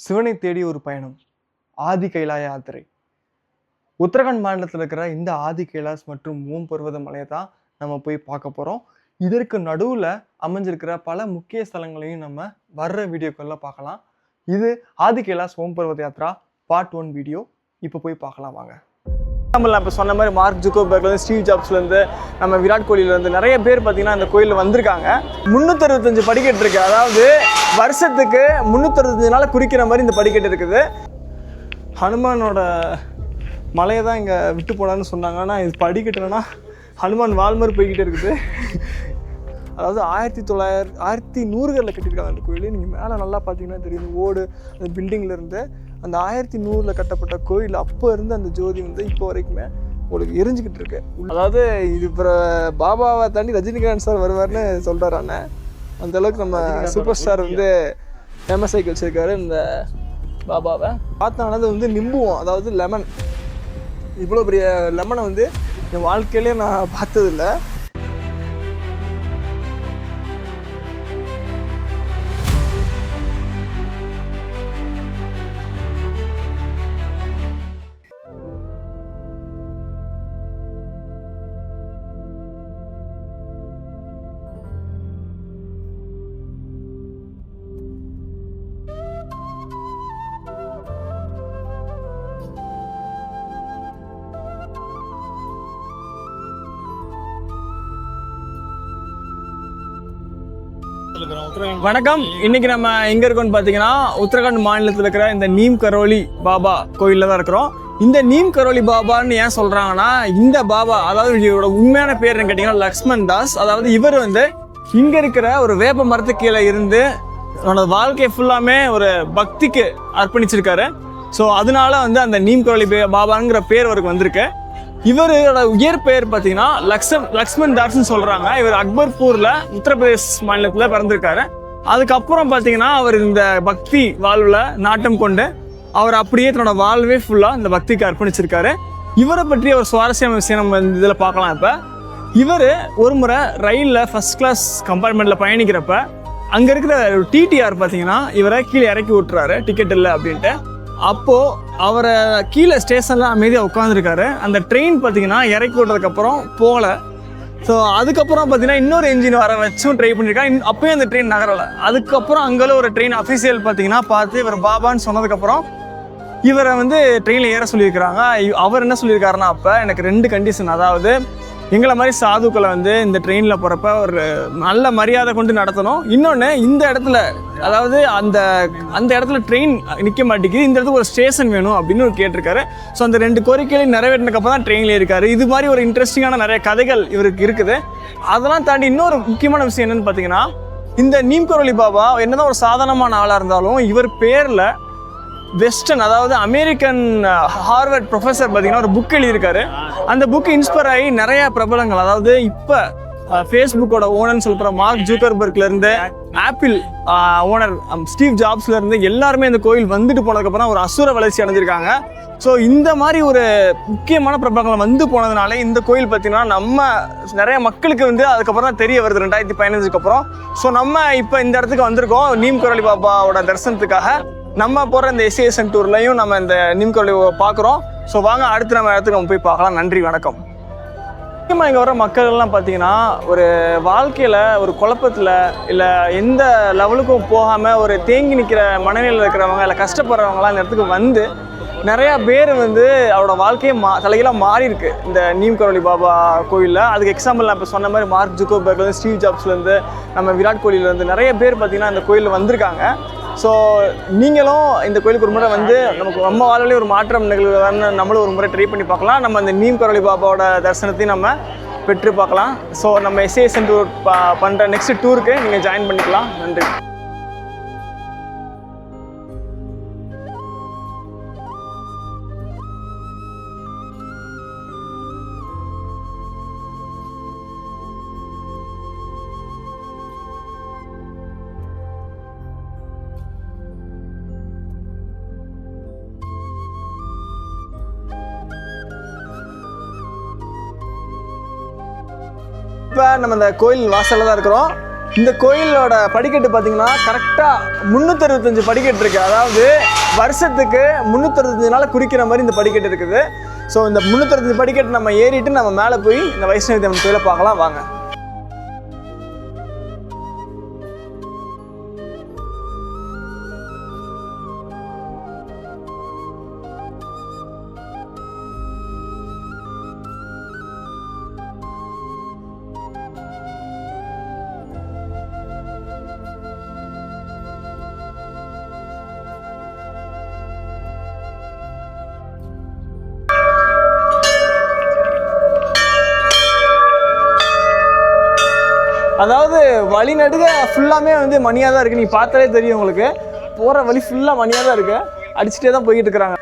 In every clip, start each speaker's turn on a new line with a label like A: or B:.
A: சிவனை தேடி ஒரு பயணம், ஆதி கைலாய யாத்திரை. உத்தரகாண்ட் மாநிலத்தில் இருக்கிற இந்த ஆதி கைலாஸ் மற்றும் ஓம் பர்வத மலையை தான் நம்ம போய் பார்க்க போகிறோம். இதற்கு நடுவில் அமைஞ்சிருக்கிற பல முக்கிய ஸ்தலங்களையும் நம்ம வர்ற வீடியோக்கள்லாம் பார்க்கலாம். இது ஆதி கைலாஸ் ஓம் பர்வத யாத்ரா பார்ட் 1 வீடியோ. இப்போ போய் பார்க்கலாம் வாங்க. நான் இப்போ சொன்ன மாதிரி மார்க் ஜுக்கர்பர்க்லேருந்து, ஸ்டீவ் ஜாப்ஸ்லேருந்து, நம்ம விராட் கோலிலேருந்து நிறைய பேர் பார்த்தீங்கன்னா அந்த கோயிலில் வந்திருக்காங்க. 365 படிக்கட்டு இருக்குது. அதாவது வருஷத்துக்கு 365 நாள் குறிக்கிற மாதிரி இந்த படிக்கட்டு இருக்குது. ஹனுமானோட மலையை தான் இங்கே விட்டு போனான்னு சொன்னாங்க. ஆனால் இது படிக்கட்டுனா ஹனுமான் வால் மாதிரி போய்கிட்டே இருக்குது. அதாவது 1900களில் கட்டியிருக்காங்க அந்த கோயில். நீங்கள் மேலே நல்லா பார்த்தீங்கன்னா தெரியும், ஓடு அந்த பில்டிங்லேருந்து அந்த 1100ல் கட்டப்பட்ட கோயில். அப்போ இருந்து அந்த ஜோதி வந்து இப்போ வரைக்குமே உங்களுக்கு எரிஞ்சிக்கிட்டு இருக்கு. அதாவது இது இப்போ பாபாவை தாண்டி ரஜினிகாந்த் சார் வருவார்னு சொல்கிறார் அண்ணன். அந்தளவுக்கு நம்ம சூப்பர் ஸ்டார் வந்து ஃபேமஸ் ஆகி வச்சுருக்காரு இந்த பாபாவை. பார்த்தாங்கன்னா அது வந்து நிம்புவோம், அதாவது லெமன். இவ்வளோ பெரிய லெமனை வந்து என் வாழ்க்கையிலே நான் பார்த்ததில்லை. வணக்கம். இன்னைக்கு நம்ம எங்க இருக்கோம்னு பாத்தீங்கன்னா உத்தரகாண்ட் மாநிலத்தில் இருக்கிற இந்த நீம் கரோலி பாபா கோயில்ல தான் இருக்கிறோம். இந்த நீம் கரோலி பாபான்னு ஏன் சொல்றாங்கன்னா, இந்த பாபா அதாவது இவரோட உண்மையான பேர் என்ன கேட்டீங்கன்னா லக்ஷ்மண் தாஸ். அதாவது இவர் வந்து இங்க இருக்கிற ஒரு வேப்ப மரத்து கீழே இருந்து அவனோட வாழ்க்கையை ஃபுல்லாமே ஒரு பக்திக்கு அர்ப்பணிச்சிருக்காரு. ஸோ அதனால வந்து அந்த நீம் கரோலி பாபாங்கிற பேர் அவருக்கு வந்திருக்கு. இவரோட இயற்பெயர் பார்த்தீங்கன்னா லக்ஷ்மண் தாஸ்ன்னு சொல்கிறாங்க. இவர் அக்பர்பூரில் உத்தரப்பிரதேஷ் மாநிலத்தில் பிறந்திருக்காரு. அதுக்கப்புறம் பார்த்தீங்கன்னா அவர் இந்த பக்தி வாழ்வில் நாட்டம் கொண்டு அவர் அப்படியே தன்னோட வாழ்வே ஃபுல்லாக இந்த பக்திக்கு அர்ப்பணிச்சிருக்காரு. இவரை பற்றி ஒரு சுவாரஸ்யமான விஷயம் நம்ம இதில் பார்க்கலாம். இப்போ இவர் ஒரு முறை ரயிலில் ஃபர்ஸ்ட் கிளாஸ் கம்பார்ட்மெண்ட்டில் பயணிக்கிறப்ப அங்கே இருக்கிற டிடிஆர் பார்த்தீங்கன்னா இவரை கீழே இறக்கி விட்டுறாரு, டிக்கெட் இல்லை அப்படின்ட்டு. அப்போது அவரை கீழே ஸ்டேஷனில் அமைதியாக உட்காந்துருக்காரு. அந்த ட்ரெயின் பார்த்தீங்கன்னா இறக்கி விட்டதுக்கப்புறம் போகல. ஸோ அதுக்கப்புறம் பார்த்தீங்கன்னா இன்னொரு என்ஜின் வர வச்சும் ட்ரை பண்ணியிருக்காங்க. அப்போயும் அந்த ட்ரெயின் நகரலை. அதுக்கப்புறம் அங்கே ஒரு ட்ரெயின் அஃபீஷியல் பார்த்தீங்கன்னா பார்த்து இவர் பாபான்னு சொன்னதுக்கப்புறம் இவரை வந்து ட்ரெயினில் ஏற சொல்லியிருக்கிறாங்க. அவர் என்ன சொல்லியிருக்காருன்னா, அப்போ எனக்கு 2 கண்டிஷன். அதாவது எங்களை மாதிரி சாதுக்களை வந்து இந்த ட்ரெயினில் போகிறப்ப ஒரு நல்ல மரியாதை கொண்டு நடத்தணும். இன்னொன்று, இந்த இடத்துல அதாவது அந்த இடத்துல ட்ரெயின் நிற்க மாட்டேங்குது, இந்த இடத்துக்கு ஒரு ஸ்டேஷன் வேணும் அப்படின்னு கேட்டிருக்காரு. ஸோ அந்த 2 கோரிக்கைகளையும் நிறைவேற்றினதுக்கப்புறம் தான் ட்ரெயினில் இருக்காரு. இது மாதிரி ஒரு இன்ட்ரெஸ்டிங்கான நிறைய கதைகள் இவருக்கு இருக்குது. அதெல்லாம் தாண்டி இன்னொரு முக்கியமான விஷயம் என்னென்னு பார்த்தீங்கன்னா, இந்த நீம் கரோலி பாபா என்னதான் ஒரு சாதாரணமான ஆளாக இருந்தாலும் இவர் பேரில் வெஸ்டர்ன் அதாவது அமெரிக்கன் ஹார்வர்ட் ப்ரொஃபஸர் பார்த்தீங்கன்னா ஒரு புக் எழுதியிருக்காரு. அந்த புக்கு இன்ஸ்பயர் ஆகி நிறைய பிரபலங்கள், அதாவது இப்போ ஃபேஸ்புக்கோட ஓனர்னு சொல்கிற மார்க் ஜுக்கர்பர்க்லேருந்து, ஆப்பிள் ஓனர் ஸ்டீவ் ஜாப்ஸ்லேருந்து எல்லாருமே இந்த கோயில் வந்துட்டு போனதுக்கப்புறம் ஒரு அசுர வளர்ச்சி அடைஞ்சிருக்காங்க. ஸோ இந்த மாதிரி ஒரு முக்கியமான பிரபலங்கள் வந்து போனதுனால இந்த கோயில் பார்த்தீங்கன்னா நம்ம நிறைய மக்களுக்கு வந்து அதுக்கப்புறம் தான் தெரிய வருது 2015க்கு அப்புறம். ஸோ நம்ம இப்போ இந்த இடத்துக்கு வந்திருக்கோம் நீம் கரோலி பாபாவோட தரிசனத்துக்காக. நம்ம போகிற இந்த எஸ்ஏஎஸ்என் டூர்லையும் நம்ம இந்த நீம் கரோலி பார்க்குறோம். ஸோ வாங்க அடுத்து நம்ம இடத்துக்கு நம்ம போய் பார்க்கலாம். நன்றி, வணக்கம். முக்கியமாக இங்கே வர மக்கள்லாம் பார்த்தீங்கன்னா ஒரு வாழ்க்கையில் ஒரு குழப்பத்தில் இல்லை எந்த லெவலுக்கும் போகாமல் ஒரு தேங்கி நிற்கிற மனநிலையில் இருக்கிறவங்க இல்லை கஷ்டப்படுறவங்களாம் இந்த இடத்துக்கு வந்து நிறையா பேர் வந்து அவரோட வாழ்க்கையை தலைகீழாக மாறி இருக்கு இந்த நீம் கரோலி பாபா கோயிலில். அதுக்கு எக்ஸாம்பிள் நான் இப்போ சொன்ன மாதிரி மார்க் ஜுக்கர்பர்க்லேருந்து, ஸ்டீவ் ஜாப்ஸ்லேருந்து, நம்ம விராட் கோலிலேருந்து நிறைய பேர் பார்த்தீங்கன்னா இந்த கோயிலில் வந்திருக்காங்க. ஸோ நீங்களும் இந்த கோயிலுக்கு ஒரு முறை வந்து நம்ம வாழ்விலே ஒரு மாற்றம் நிகழ்வுதான்னு நம்மளும் ஒரு முறை ட்ரை பண்ணி பார்க்கலாம். நம்ம அந்த நீம் கரோலி பாபாவோட தரிசனத்தையும் நம்ம பெற்று பார்க்கலாம். ஸோ நம்ம எஸ்ஏஎஸ்என் டூர் பண்ணுற நெக்ஸ்ட் டூருக்கு நீங்கள் ஜாயின் பண்ணிக்கலாம். நன்றி. இப்போ நம்ம இந்த கோயில் வாசலில் தான் இருக்கிறோம். இந்த கோயிலோட படிக்கட்டு பார்த்தீங்கன்னா கரெக்டாக 365 படிக்கட்டு இருக்குது. அதாவது வருஷத்துக்கு 365 நாள் குறிக்கிற மாதிரி இந்த படிக்கட்டு இருக்குது. ஸோ இந்த 365 படிக்கட்டு நம்ம ஏறிட்டு நம்ம மேலே போய் இந்த வைஷ்ணவி அம்மன் கோயிலை பார்க்கலாம் வாங்க. அதாவது வழி நடுக ஃபுல்லாமே வந்து மணியாக தான் இருக்குது. நீங்கள் பார்த்தாலே தெரியும் உங்களுக்கு. போகிற வழி ஃபுல்லாக மணியாக தான் இருக்குது. அடிச்சுட்டே தான் போய்கிட்டு இருக்கிறாங்க.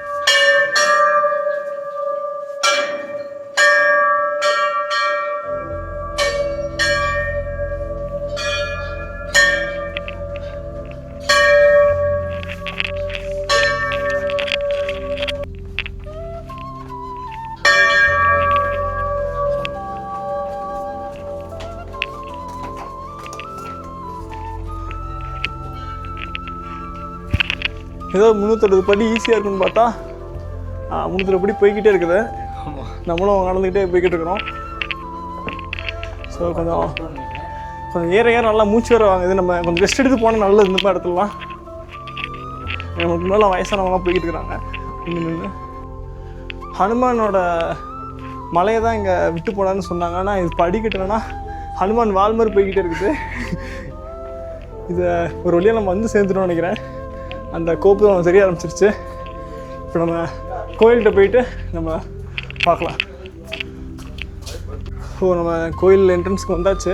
A: ஏதோ 360 படி ஈஸியாக இருக்குன்னு பார்த்தா 360 படி போய்கிட்டே இருக்குது. நம்மளும் நடந்துக்கிட்டே போய்கிட்டு இருக்கிறோம். ஸோ கொஞ்சம் ஏற நல்லா மூச்சு வர வாங்குது. நம்ம கொஞ்சம் ரெஸ்ட் எடுத்து போனால் நல்லது. இந்த மாதிரி இடத்துலலாம் நமக்கு முன்னாடி வயசானவங்களாம் போய்கிட்டு இருக்கிறாங்க. நின்று ஹனுமானோட மலையை தான் இங்கே விட்டு போனான்னு சொன்னாங்க. ஆனால் இது படிக்கட்டுனா ஹனுமான் வால் மாதிரி போய்கிட்டே இருக்குது. இதை ஒரு வழியாக நம்ம வந்து சேர்ந்துட்டோம்னு நினைக்கிறேன். அந்த கோபுரம் தெரிய ஆரம்பிச்சிருச்சு. இப்போ நம்ம கோயில்கிட்ட போயிட்டு நம்ம பார்க்கலாம். ஸோ நம்ம கோயில் என்ட்ரன்ஸ்க்கு வந்தாச்சு.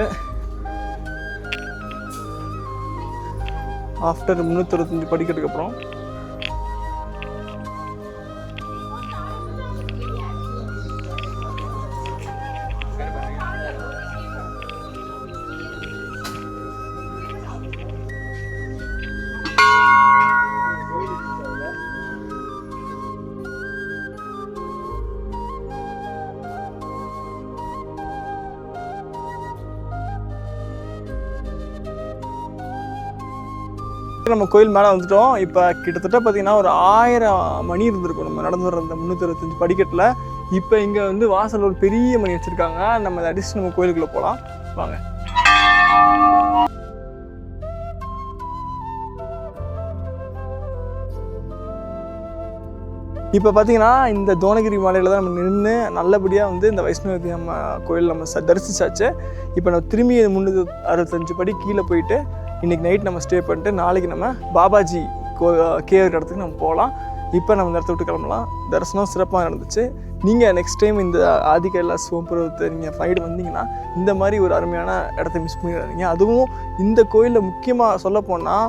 A: ஆஃப்டர் 365 படிக்கிறதுக்கு அப்புறம் நம்ம கோயில் மேலே வந்துட்டோம். இப்போ கிட்டத்தட்ட பார்த்தீங்கன்னா ஒரு 1000 மணி இருந்திருக்கும் நம்ம நடந்து வர அந்த 365 படிக்கட்டில். இப்போ இங்கே வந்து வாசல் ஒரு பெரிய மணி வச்சுருக்காங்க. நம்ம அதை அடிச்சு நம்ம கோயிலுக்குள்ளே போகலாம் வாங்க. இப்போ பார்த்தீங்கன்னா இந்த தோணகிரி மலையில் தான் நம்ம நின்று நல்லபடியாக வந்து இந்த வைஷ்ணவி அம்மா கோயில் நம்ம தரிசிச்சாச்சு. இப்போ நம்ம திரும்பி 365 படி கீழே போயிட்டு இன்றைக்கி நைட் நம்ம ஸ்டே பண்ணிட்டு நாளைக்கு நம்ம பாபாஜி கேவ் இடத்துக்கு நம்ம போகலாம். இப்போ நம்ம இந்த இடத்த விட்டு கிளம்பலாம். தரிசனம் சிறப்பாக நடந்துச்சு. நீங்கள் நெக்ஸ்ட் டைம் இந்த ஆதி கைலாஸ் சோம்புரத்தை நீங்கள் ஃபைடு வந்தீங்கன்னா இந்த மாதிரி ஒரு அருமையான இடத்த மிஸ் பண்ணிடாதீங்க. அதுவும் இந்த கோயிலில் முக்கியமாக சொல்லப்போனால்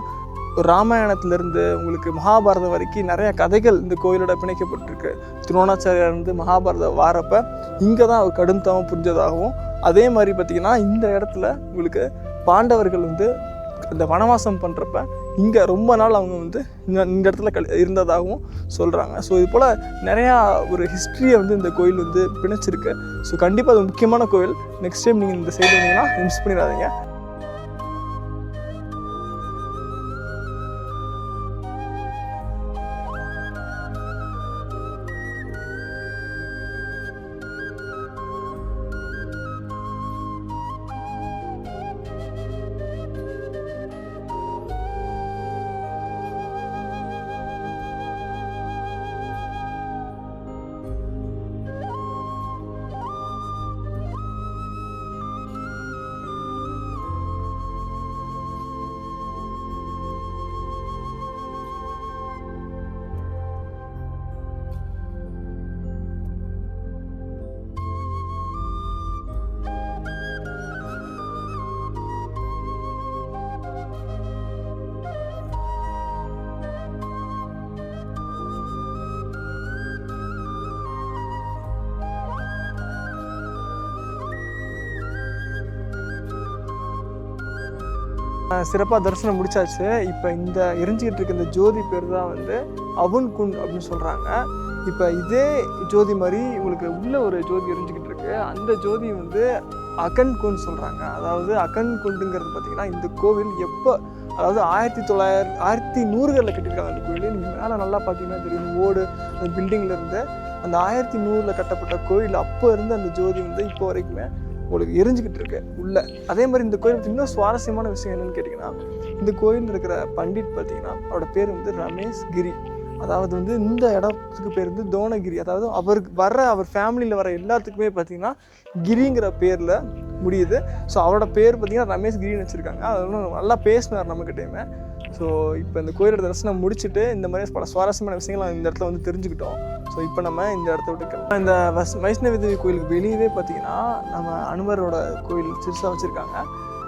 A: ராமாயணத்துலேருந்து உங்களுக்கு மகாபாரதம் வரைக்கும் நிறையா கதைகள் இந்த கோயிலோட பிணைக்கப்பட்டிருக்கு. துரோணாச்சாரியார் இருந்து மகாபாரதம் வாரப்போ இங்கே தான் அவர் கடும் தவம் புரிஞ்சதாகவும், அதே மாதிரி பார்த்திங்கன்னா இந்த இடத்துல உங்களுக்கு பாண்டவர்கள் வந்து இந்த வனவாசம் பண்ணுறப்ப இங்கே ரொம்ப நாள் அவங்க வந்து இந்த இடத்துல இருந்ததாகவும் சொல்கிறாங்க. ஸோ இது போல் நிறையா ஒரு ஹிஸ்ட்ரியை வந்து இந்த கோயில் வந்து பிணைச்சிருக்கு. ஸோ கண்டிப்பாக அது முக்கியமான கோயில். நெக்ஸ்ட் டைம் நீங்கள் இந்த சைடு வந்தீங்கன்னா மிஸ் பண்ணிடாதீங்க. சிறப்பாக தரிசனம் முடிச்சாச்சு. இப்போ இந்த எரிஞ்சிக்கிட்டு இருக்க இந்த ஜோதி பேர் தான் வந்து அவன் குண்ட் அப்படின்னு சொல்கிறாங்க. இப்போ இதே ஜோதி மாதிரி உங்களுக்கு உள்ள ஒரு ஜோதி எரிஞ்சிக்கிட்டு இருக்கு. அந்த ஜோதி வந்து அகன் குண்ட் சொல்கிறாங்க. அதாவது அகன் குண்டுங்கிறது பார்த்திங்கன்னா இந்த கோவில் எப்போ, அதாவது 1100களில் கட்டியிருக்காங்க அந்த கோயில். நீங்கள் மேலே நல்லா பார்த்தீங்கன்னா தெரியும் ஓடு அந்த பில்டிங்கில் இருந்து அந்த 1100ல் கட்டப்பட்ட கோயில் அப்போ இருந்து அந்த ஜோதி வந்து இப்போ வரைக்குமே உங்களுக்கு எரிஞ்சிக்கிட்டு இருக்கு உள்ள. அதே மாதிரி இந்த கோயில் இன்னும் சுவாரஸ்யமான விஷயம் என்னன்னு கேட்டிங்கன்னா, இந்த கோயில் இருக்கிற பண்டிட் பார்த்தீங்கன்னா அவரோட பேர் வந்து ரமேஷ் கிரி. அதாவது வந்து இந்த இடத்துக்கு பேர் வந்து தோணகிரி. அதாவது அவருக்கு அவர் ஃபேமிலியில் வர எல்லாத்துக்குமே பார்த்தீங்கன்னா கிரிங்கிற பேரில் முடியுது. ஸோ அவரோட பேர் பார்த்தீங்கன்னா ரமேஷ் கிரின்னு வச்சுருக்காங்க. அதெல்லாம் நல்லா பேசினார் நம்மக்கிட்டேயுமே. ஸோ இப்போ இந்த கோயிலோட தரிசனம் முடிச்சுட்டு இந்த மாதிரி பல சுவாரஸ்யமான விஷயங்கள் இந்த இடத்துல வந்து தெரிஞ்சுக்கிட்டோம். ஸோ இப்போ நம்ம இந்த இடத்த விட்டு இந்த வைஷ்ணவி தேவி கோயிலுக்கு வெளியவே பார்த்தீங்கன்னா நம்ம அனுமரோட கோயில் சிறுசாக வச்சுருக்காங்க.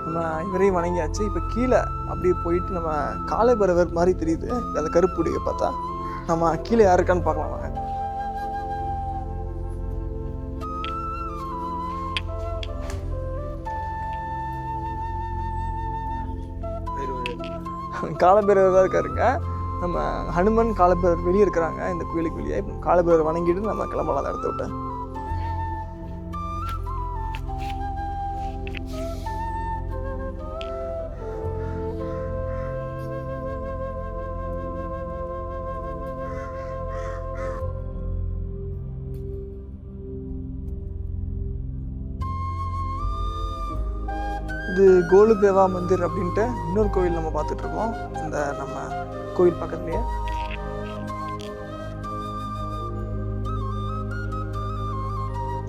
A: நம்ம இவரையும் வணங்கியாச்சு. இப்போ கீழே அப்படியே போயிட்டு நம்ம காலைபைரவர் மாதிரி தெரியுது அந்த கருப்புடியை பார்த்தா. நம்ம கீழே யார் இருக்கான்னு பார்க்கலாம் வாங்க. காலபைரவர் தான் இருக்காருங்க. நம்ம ஹனுமன் காலபைரவர் வெளியே இருக்கிறாங்க இந்த கோயிலுக்கு வெளியே. காலபைரவர் வணங்கிட்டு நம்ம கிளம்பலாம் அந்த இடத்த விட்டு. இது கோலுதேவா மந்திர் அப்படின்ட்டு இன்னொரு கோயில் நம்ம பார்த்துட்டு இருக்கோம் இந்த நம்ம கோயில் பக்கத்துலயே.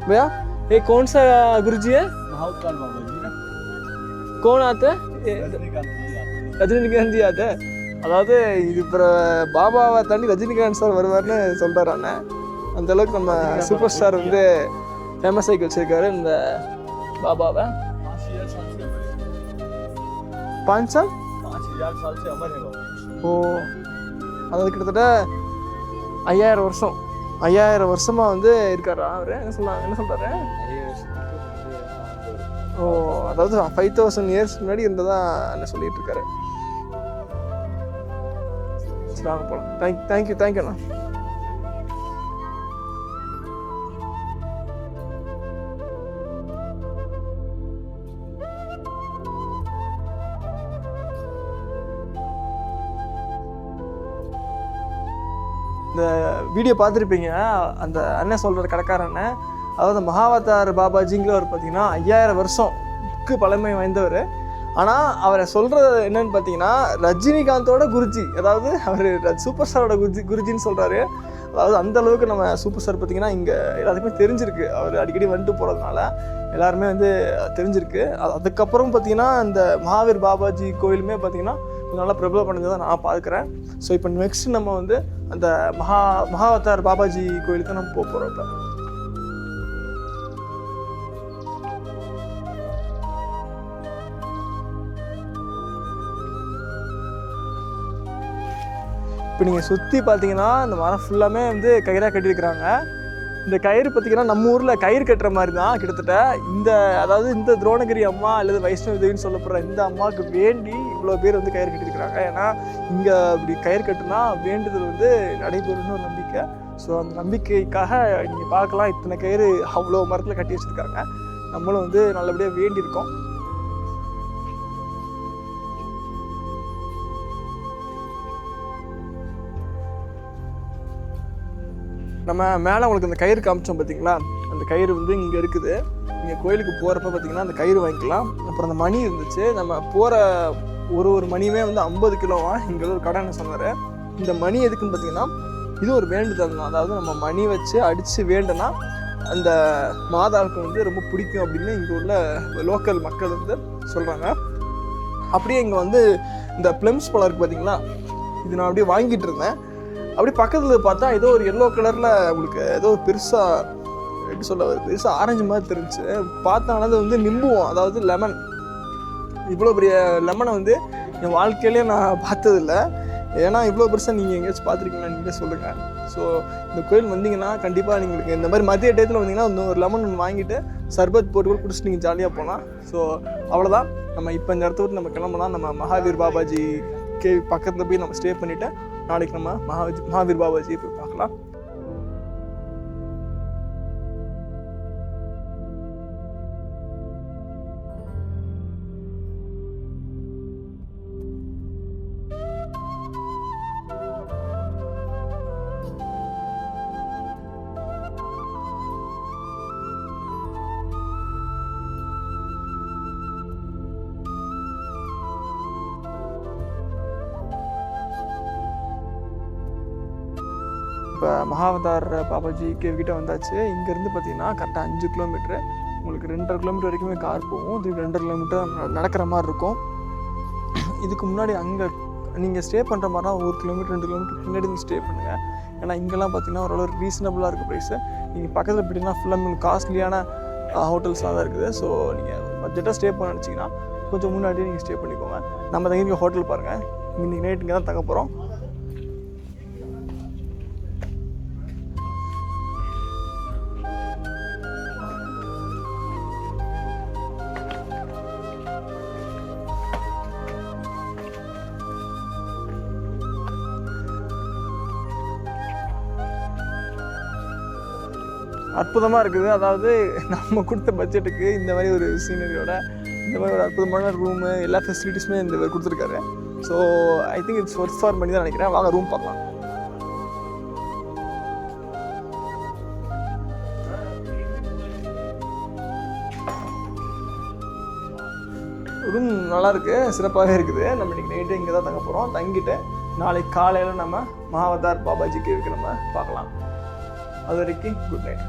A: भैया ये कौन सा गुरुजी है?
B: महाकाल बाबा जी ना।
A: कौन आते हैं? ரஜினிகாந்த் ஆते हैं. அதாவது இது இப்போ பாபாவை தாண்டி ரஜினிகாந்த் சார் வருவார்னு சொல்கிறாரு அண்ணன். அந்தளவுக்கு நம்ம சூப்பர் ஸ்டார் வந்து ஃபேமஸ் ஆகி வச்சுருக்காரு இந்த பாபாவை. 5 साल
B: 5000 साल से अमर है बाबा।
A: ஓ, அதாவது கிட்டத்தட்ட 5000 வருஷம் 5000 வருஷமாக வந்து இருக்காரா அவர்? என்ன சொல்கிறாரு? ஓ, அதாவது 5000 இயர்ஸ் முன்னாடி இருந்ததா என்ன சொல்லிட்டு இருக்காரு. சரி வாங்க போகலாம். தேங்க்யூ அண்ணா. இந்த வீடியோ பார்த்துருப்பீங்க. அந்த அண்ணன் சொல்கிற கடைக்கார அண்ணன், அதாவது மகாவதார் பாபாஜிங்கிறவர் பார்த்தீங்கன்னா 5000 வருஷம்க்கு பழமை வாய்ந்தவர். ஆனால் அவரை சொல்கிறது என்னன்னு பார்த்தீங்கன்னா ரஜினிகாந்தோட குருஜி, அதாவது அவர் சூப்பர் ஸ்டாரோட குருஜின்னு சொல்கிறாரு. அதாவது அந்த அளவுக்கு நம்ம சூப்பர் ஸ்டார் பார்த்தீங்கன்னா இங்கே எல்லாத்துக்குமே தெரிஞ்சிருக்கு. அவர் அடிக்கடி வந்துட்டு போகிறதுனால எல்லாருமே வந்து தெரிஞ்சிருக்கு. அதுக்கப்புறம் பார்த்தீங்கன்னா இந்த மகாவீர் பாபாஜி கோயிலுமே பார்த்தீங்கன்னா நல்லா பிரபலம் பண்ணதை நான் பார்க்குறேன். ஸோ இப்போ நெக்ஸ்ட் நம்ம வந்து அந்த மகாவதார் பாபாஜி கோயிலுக்கு நம்ம போக போகிறோம். இப்போ நீங்கள் சுற்றி பார்த்தீங்கன்னா இந்த மரம் ஃபுல்லாமே வந்து கயிறாக கட்டியிருக்கிறாங்க. இந்த கயிறு பார்த்தீங்கன்னா நம்ம ஊரில் கயிறு கட்டுற மாதிரி தான் கிட்டத்தட்ட. அதாவது இந்த துரோணகிரி அம்மா அல்லது வைஷ்ணவி தேவின்னு சொல்லப்படுற இந்த அம்மாவுக்கு வேண்டி இவ்வளோ பேர் வந்து கயிறு கட்டியிருக்கிறாங்க. ஏன்னா இங்கே அப்படி கயிறு கட்டுனா வேண்டுதல் வந்து நடைபெறும்னு ஒரு நம்பிக்கை. ஸோ அந்த நம்பிக்கைக்காக நீங்கள் பார்க்கலாம் இத்தனை கயிறு அவ்வளோ மரத்தில் கட்டி வச்சுருக்காங்க. நம்மளும் வந்து நல்லபடியாக வேண்டியிருக்கோம். நம்ம மேலே உங்களுக்கு அந்த கயிறு காமிச்சோம் பார்த்தீங்களா, அந்த கயிறு வந்து இங்கே இருக்குது. நீங்கள் கோயிலுக்கு போகிறப்ப பார்த்தீங்கன்னா அந்த கயிறு வாங்கிக்கலாம். அப்புறம் அந்த மணி இருந்துச்சு. நம்ம போகிற ஒரு மணியுமே வந்து 50 கிலோவா இங்கே ஒரு கடைன்னு சொன்னார். இந்த மணி எதுக்குன்னு பார்த்தீங்கன்னா இது ஒரு வேண்டுதல் தான். அதாவது நம்ம மணி வச்சு அடித்து வேண்டுனா அந்த மாதாவுக்கு வந்து ரொம்ப பிடிக்கும் அப்படின்னு இங்கே உள்ள லோக்கல் மக்கள் வந்து சொல்கிறாங்க. அப்படியே இங்கே வந்து இந்த ப்ளம்ஸ் பழம் இருக்குது பார்த்தீங்களா, இது நான் அப்படியே வாங்கிட்டு இருந்தேன். அப்படி பக்கத்தில் பார்த்தா ஏதோ ஒரு எல்லோ கலரில் உங்களுக்கு ஏதோ ஒரு பெருசாக எப்படி சொல்ல பெருசாக ஆரஞ்சு மாதிரி தெரிஞ்சு பார்த்தாலும் அது வந்து நிம்புவோம், அதாவது லெமன். இவ்வளோ பெரிய லெமனை வந்து என் வாழ்க்கையிலே நான் பார்த்ததில்ல.
C: ஏன்னா இவ்வளோ பெருசாக நீங்கள் எங்கேயாச்சும் பார்த்துருக்கீங்களா நீங்களே சொல்லுங்கள். ஸோ இந்த கோயில் வந்தீங்கன்னா கண்டிப்பாக நீங்களுக்கு இந்த மாதிரி மதிய டயத்தில் வந்தீங்கன்னா இன்னும் ஒரு லெமன் ஒன்று வாங்கிட்டு சர்பத் போட்டு கூட குடிச்சிட்டு நீங்கள் ஜாலியாக போகலாம். ஸோ அவ்வளோதான். நம்ம இப்போ இந்த இடத்த விட்டு நம்ம கிளம்பலாம். நம்ம மகாவீர் பாபாஜி கேவ் பக்கத்தில் போய் நம்ம ஸ்டே பண்ணிவிட்டு நாளைக்கு நம்ம மகாவீர் பாபாஜியை போய் பார்க்கலாம். இப்போ மகாவதார் பாபாஜி கேவ்கிட்ட வந்தாச்சு. இங்கேருந்து பார்த்தீங்கன்னா கரெக்டாக 5 கிலோமீட்ரு, உங்களுக்கு 2.5 கிலோமீட்டர் வரைக்குமே கார் போகும். இது 2.5 கிலோமீட்டர் நடக்கிற மாதிரி இருக்கும். இதுக்கு முன்னாடி அங்கே நீங்கள் ஸ்டே பண்ணுற மாதிரினா 1 கிலோமீட்டர் 2 கிலோமீட்டர் பின்னாடி நீங்கள் ஸ்டே பண்ணுங்கள். ஏன்னா இங்கெல்லாம் பார்த்தீங்கன்னா ஓரளவு ரீசனபுளாக இருக்குது ப்ரைஸு. நீங்கள் பக்கத்தில் போய்ட்டிங்கன்னா ஃபுல்லாக உங்களுக்கு காஸ்ட்லியான ஹோட்டல்ஸ்லாம் தான் இருக்குது. ஸோ நீங்கள் பட்ஜெட்டாக ஸ்டே பண்ண நினச்சிங்கன்னா கொஞ்சம் முன்னாடியே நீங்கள் ஸ்டே பண்ணிக்கோங்க. நம்ம தங்கியிருக்க ஹோட்டல் பாருங்கள். இன்றைக்கி நைட் இங்கே தான் தங்க போகிறோம். அற்புதமாக இருக்குது. அதாவது நம்ம கொடுத்த பட்ஜெட்டுக்கு இந்த மாதிரி ஒரு சீனரியோட இந்த மாதிரி ஒரு அற்புதமான ரூமு எல்லா ஃபெசிலிட்டிஸுமே இந்த மாதிரி கொடுத்துருக்காரு. So I think it's worth for money தான் நினைக்கிறேன். வாங்க ரூம் பார்க்கலாம். ரூம் நல்லாயிருக்கு, சிறப்பாகவே இருக்குது. நம்ம இன்றைக்கி நைட்டு இங்கே தான் தங்க போகிறோம். தங்கிட்டு நாளைக்கு காலையில் நம்ம மகாவதார் பாபாஜிக்கு நம்ம பார்க்கலாம். அது வரைக்கும் குட் நைட்.